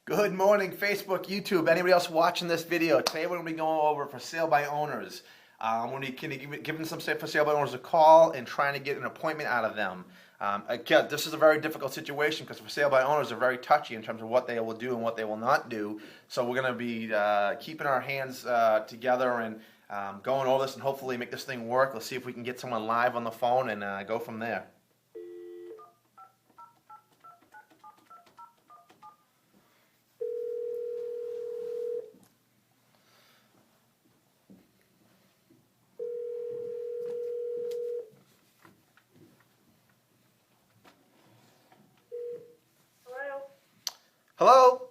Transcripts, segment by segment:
Good morning, Facebook, YouTube, anybody else watching this video. Today we're going to be going over for sale by owners. We're going to be giving some for sale by owners a call and trying to get an appointment out of them. Again, this is a very difficult situation because for sale by owners are very touchy in terms of what they will do and what they will not do. So we're going to be keeping our hands together and going over this and hopefully make this thing work. Let's see if we can get someone live on the phone and go from there. Hello?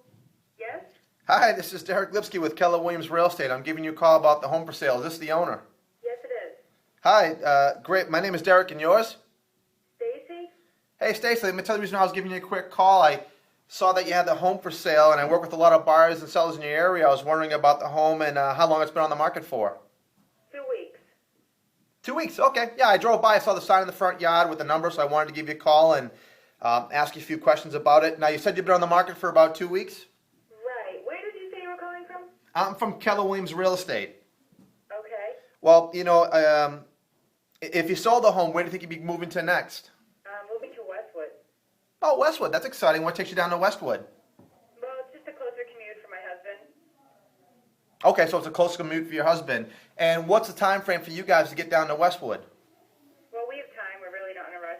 Yes? Hi, this is Deric Lipski with Keller Williams Real Estate. I'm giving you a call about the home for sale. Is this the owner? Yes, it is. Hi, great. My name is Deric, and yours? Stacy? Hey, Stacy, let me tell you the reason I was giving you a quick call. I saw that you had the home for sale, and I work with a lot of buyers and sellers in your area. I was wondering about the home and how long it's been on the market for. 2 weeks. 2 weeks, okay. Yeah, I drove by. I saw the sign in the front yard with the number, so I wanted to give you a call and ask you a few questions about it. Now, you said you've been on the market for about 2 weeks? Right. Where did you say you were calling from? I'm from Keller Williams Real Estate. Okay. Well, you know, if you sold the home, where do you think you'd be moving to next? Moving to Westwood. Oh, Westwood. That's exciting. What takes you down to Westwood? Well, it's just a closer commute for my husband. Okay, so it's a close commute for your husband. And what's the time frame for you guys to get down to Westwood? Well, we have time. We're really not in a rush.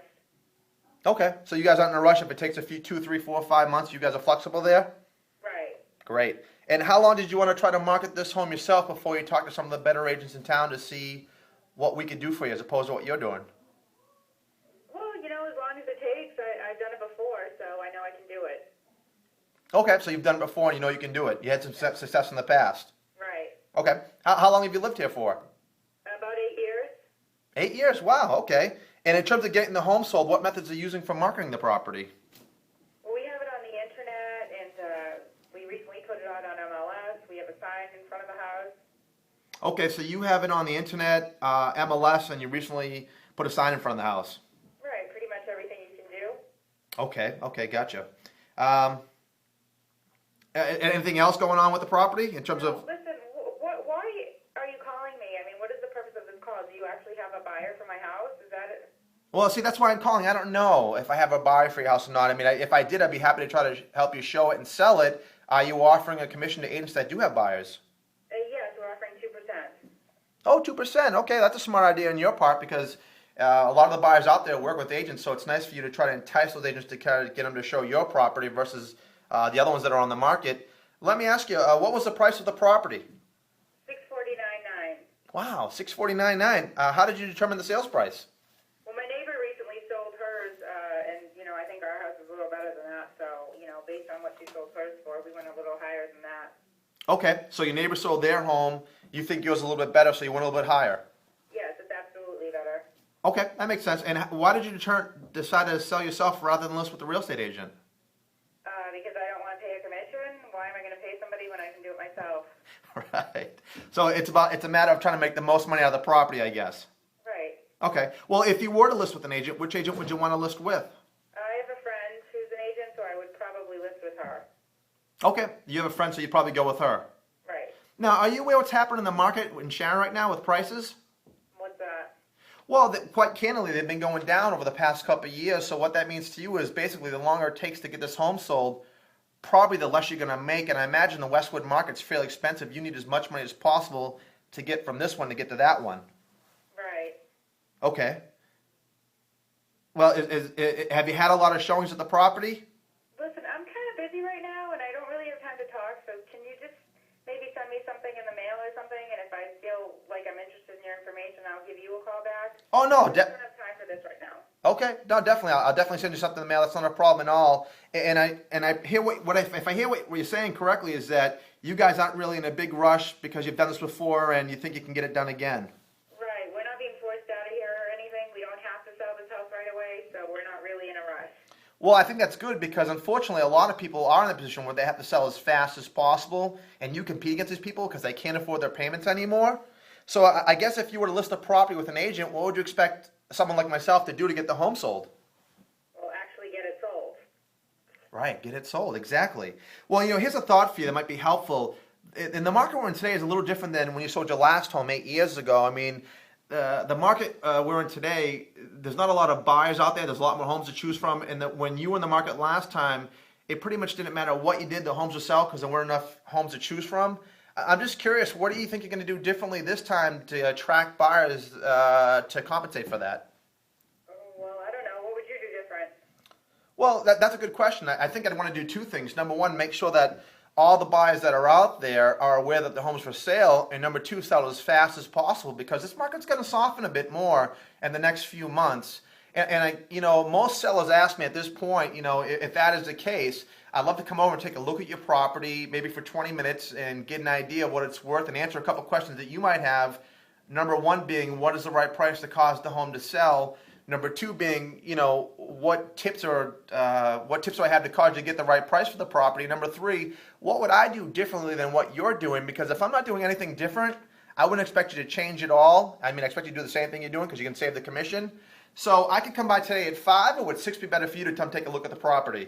Okay, so you guys aren't in a rush. If it takes a few, 2, 3, 4, 5 months, you guys are flexible there? Right. Great. And how long did you want to try to market this home yourself before you talk to some of the better agents in town to see what we could do for you as opposed to what you're doing? Well, you know, as long as it takes. I've done it before, so I know I can do it. Okay, so you've done it before and you know you can do it. You had some success in the past. Right. Okay. How long have you lived here for? About 8 years. 8 years? Wow, okay. And in terms of getting the home sold, what methods are you using for marketing the property? Well, we have it on the internet, and we recently put it out on MLS. We have a sign in front of the house. Okay, so you have it on the internet, MLS, and you recently put a sign in front of the house. Right. Pretty much everything you can do. Okay, gotcha. Anything else going on with the property in terms of? Listen, why are you calling me? I mean, what is the purpose of this call? Do you actually have a buyer for my house? Is that it? Well, see, that's why I'm calling. I don't know if I have a buyer for your house or not. I mean, if I did, I'd be happy to try to help you show it and sell it. Are you offering a commission to agents that do have buyers? Yes, we're offering 2%. Oh, 2%. Okay, that's a smart idea on your part because a lot of the buyers out there work with agents, so it's nice for you to try to entice those agents to kind of get them to show your property versus the other ones that are on the market. Let me ask you, what was the price of the property? $649.9. Wow, $649.9. How did you determine the sales price? Well, my neighbor recently sold hers, and you know, I think our house is a little better than that. So, you know, based on what she sold hers for, we went a little higher than that. Okay, so your neighbor sold their home. You think yours is a little bit better, so you went a little bit higher. Yes, it's absolutely better. Okay, that makes sense. And why did you decide to sell yourself rather than list with the real estate agent? Because I don't want to pay a commission. Why am I going to pay somebody when I can do it myself? Right. So it's a matter of trying to make the most money out of the property, I guess. Right. Okay. Well, if you were to list with an agent, which agent would you want to list with? I have a friend who's an agent, so I would probably list with her. Okay. You have a friend, so you'd probably go with her. Right. Now, are you aware what's happening in the market in Sharon right now with prices? What's that? Well, quite candidly, they've been going down over the past couple of years. So what that means to you is basically the longer it takes to get this home sold, probably the less you're going to make. And I imagine the Westwood market's fairly expensive. You need as much money as possible to get from this one to get to that one. Right. Okay. Well, have you had a lot of showings at the property? Listen, I'm kind of busy right now, and I don't really have time to talk, so can you just maybe send me something in the mail or something, and if I feel like I'm interested in your information, I'll give you a call back? Oh, no. I don't have time for this right now. Okay. No, definitely. I'll definitely send you something in the mail. That's not a problem at all. And I hear if I hear what you're saying correctly is that you guys aren't really in a big rush because you've done this before and you think you can get it done again. Right. We're not being forced out of here or anything. We don't have to sell this house right away, so we're not really in a rush. Well, I think that's good because unfortunately a lot of people are in a position where they have to sell as fast as possible, and you compete against these people because they can't afford their payments anymore. So I guess if you were to list a property with an agent, what would you expect someone like myself to do to get the home sold? Well, actually get it sold. Right, get it sold, exactly. Well, here's a thought for you that might be helpful. In the market we're in today is a little different than when you sold your last home 8 years ago. I mean, the market we're in today, there's not a lot of buyers out there. There's a lot more homes to choose from. And that when you were in the market last time, it pretty much didn't matter what you did, the homes would sell because there weren't enough homes to choose from. I'm just curious, what do you think you're going to do differently this time to attract buyers to compensate for that? Well, I don't know. What would you do different? Well, that's a good question. I think I'd want to do two things. Number one, make sure that all the buyers that are out there are aware that the home's for sale. And number two, sell as fast as possible because this market's going to soften a bit more in the next few months. And most sellers ask me at this point, if that is the case, I'd love to come over and take a look at your property, maybe for 20 minutes and get an idea of what it's worth and answer a couple questions that you might have. Number one being, what is the right price to cause the home to sell? Number two being, what tips do I have to cause you to get the right price for the property? Number three, what would I do differently than what you're doing? Because if I'm not doing anything different, I wouldn't expect you to change it all. I mean, I expect you to do the same thing you're doing because you can save the commission. So I could come by today at 5, or would 6 be better for you to come take a look at the property?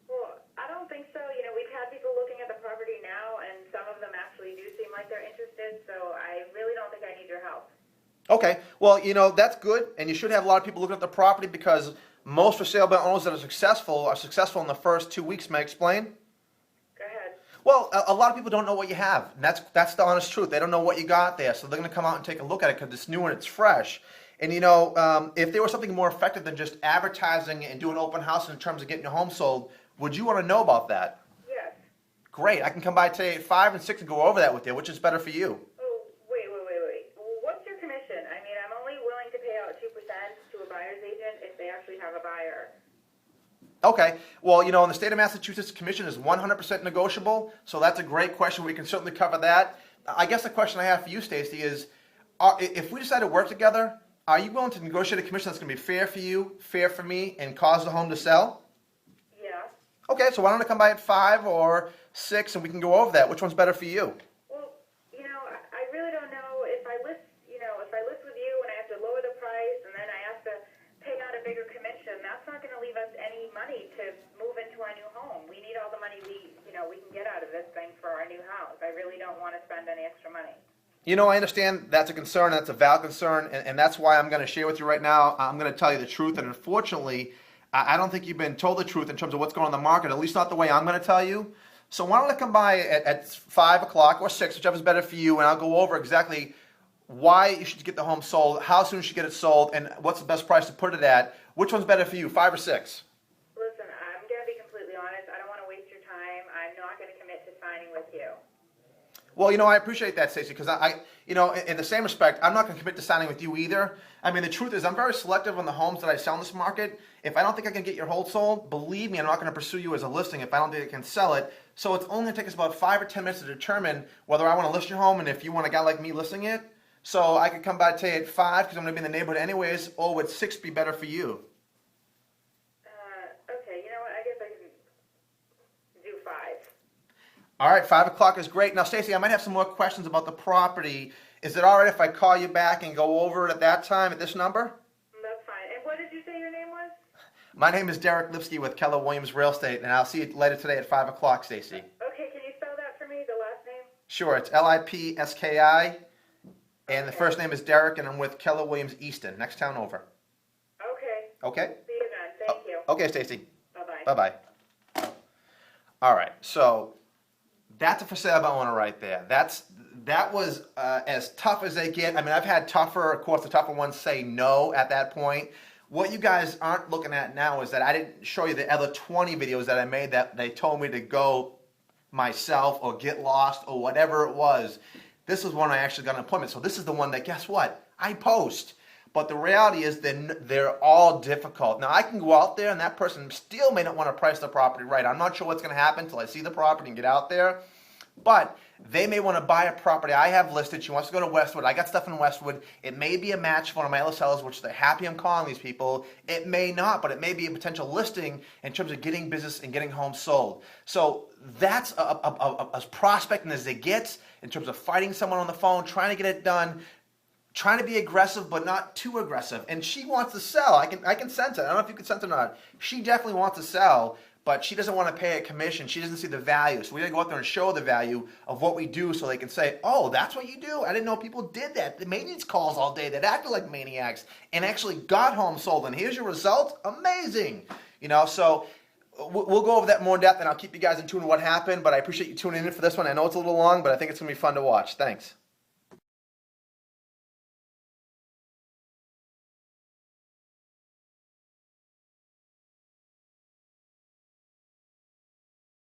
Well, I don't think so. We've had people looking at the property now, and some of them actually do seem like they're interested, so I really don't think I need your help. Okay, well, that's good, and you should have a lot of people looking at the property because most for sale by owners that are successful in the first 2 weeks. May I explain? Go ahead. Well, a lot of people don't know what you have, and that's the honest truth. They don't know what you got there, so they're going to come out and take a look at it because it's new and it's fresh. And if there was something more effective than just advertising and doing open house in terms of getting your home sold, would you want to know about that? Yes. Great, I can come by today at 5 and 6 and go over that with you. Which is better for you? Oh, wait. What's your commission? I mean, I'm only willing to pay out 2% to a buyer's agent if they actually have a buyer. Okay, well, in the state of Massachusetts, commission is 100% negotiable, so that's a great question. We can certainly cover that. I guess the question I have for you, Stacy, is if we decide to work together, are you willing to negotiate a commission that's going to be fair for you, fair for me, and cause the home to sell? Yeah. Okay, so why don't I come by at 5 or 6 and we can go over that? Which one's better for you? Well, I really don't know if I list with you and I have to lower the price and then I have to pay out a bigger commission, that's not going to leave us any money to move into our new home. We need all the money we can get out of this thing for our new house. I really don't want to spend any extra money. I understand that's a concern, that's a valid concern, and that's why I'm going to share with you right now. I'm going to tell you the truth, and unfortunately, I don't think you've been told the truth in terms of what's going on in the market, at least not the way I'm going to tell you. So why don't I come by at 5 o'clock or 6, whichever is better for you, and I'll go over exactly why you should get the home sold, how soon you should get it sold, and what's the best price to put it at. Which one's better for you, 5 or 6? Listen, I'm going to be completely honest. I don't want to waste your time. I'm not going to commit to signing with you. Well, I appreciate that, Stacey, because in the same respect, I'm not going to commit to signing with you either. I mean, the truth is I'm very selective on the homes that I sell in this market. If I don't think I can get your home sold, believe me, I'm not going to pursue you as a listing if I don't think I can sell it. So it's only going to take us about 5 or 10 minutes to determine whether I want to list your home and if you want a guy like me listing it. So I could come by today at 5 because I'm going to be in the neighborhood anyways, or would 6 be better for you? Okay, you know what? I guess I can do 5. All right, 5 o'clock is great. Now, Stacey, I might have some more questions about the property. Is it all right if I call you back and go over it at that time at this number? That's fine. And what did you say your name was? My name is Deric Lipski with Keller Williams Real Estate, and I'll see you later today at 5 o'clock, Stacey. Okay, can you spell that for me, the last name? Sure, it's Lipski, and the first name is Deric, and I'm with Keller Williams Easton, next town over. Okay. Okay? See you then. Thank you. Okay, Stacey. Bye-bye. Bye-bye. All right, so that's a for sale by owner right there. That was as tough as they get. I mean, I've had tougher, of course, the tougher ones say no at that point. What you guys aren't looking at now is that I didn't show you the other 20 videos that I made that they told me to go myself or get lost or whatever it was. This is one I actually got an appointment. So this is the one that, guess what? I post. But the reality is they're all difficult. Now, I can go out there and that person still may not want to price the property right. I'm not sure what's going to happen until I see the property and get out there. But they may want to buy a property I have listed. She wants to go to Westwood. I got stuff in Westwood. It may be a match for one of my other sellers, which they're happy I'm calling these people. It may not, but it may be a potential listing in terms of getting business and getting homes sold. So that's as prospecting as it gets in terms of fighting someone on the phone, trying to get it done, trying to be aggressive but not too aggressive. And she wants to sell. I can sense it. I don't know if you can sense it or not. She definitely wants to sell. but she doesn't want to pay a commission. She doesn't see the value. So we got to go out there and show the value of what we do so they can say, oh, that's what you do? I didn't know people did that. The maintenance calls all day that acted like maniacs and actually got home sold. And here's your result. Amazing. You know, so we'll go over that more in depth, and I'll keep you guys in tune with what happened. But I appreciate you tuning in for this one. I know it's a little long, but I think it's going to be fun to watch. Thanks.